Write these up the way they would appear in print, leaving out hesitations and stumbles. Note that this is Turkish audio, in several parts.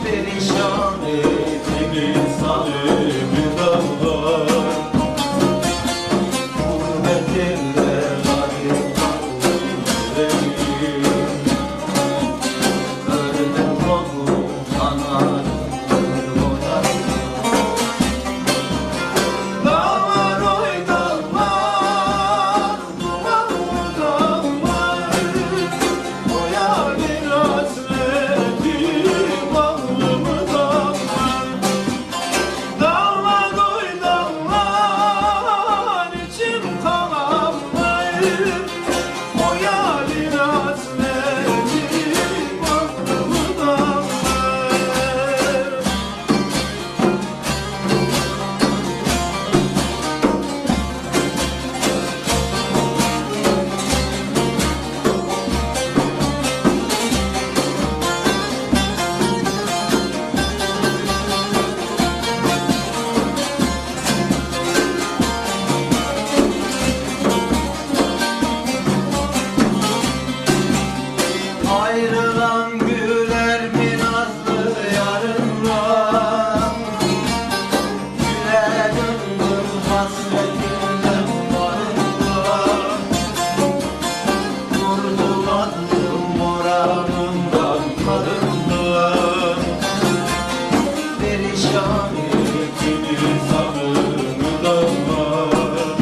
perişan ettiğin sanırım dağlar. Gurbet elde garip kaldım yüreğim. Gördüm kolu kanatları boyadım. Dağlar oy dağlar, dumanlı dağlar, o yârin hasreti bağlı mı dağlar? Dağlar oy dağlar, içim kan ağlar, o yârin hasreti bağlı mı dağlar? Ayrılan güler mi nazlı yarınla? Güle döndüm hasretinden varınla. Kurtuladım moranından karınla. Perişan ettiniz ağırını dağlar.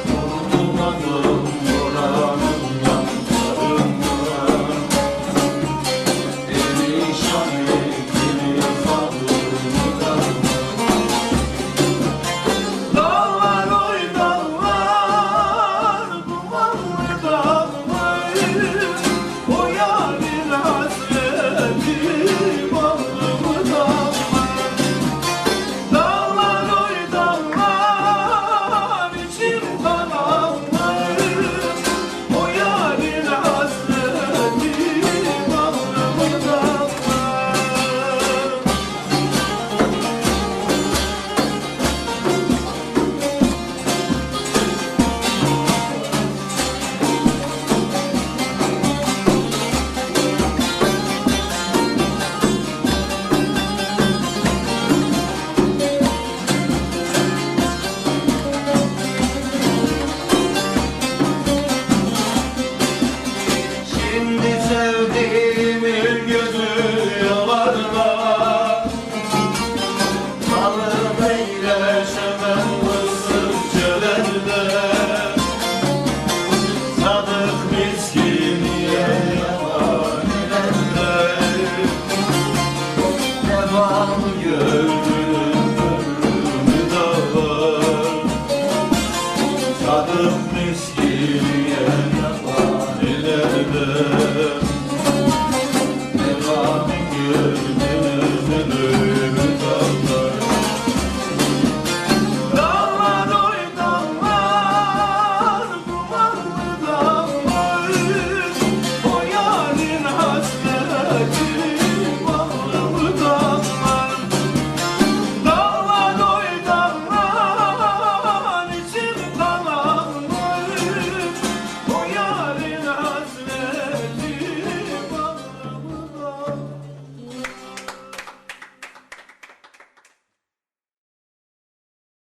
Kurtuladım moranından karınla. Perişan ettiniz ağırını dağlar. Dağlar oy dağlar, dumanlı dağlar, o yârin hasreti bağlı mı dağlar? Dağlar oy dağlar, içim kan ağlar, o yârin hasreti bağlı mı dağlar? Şimdi sen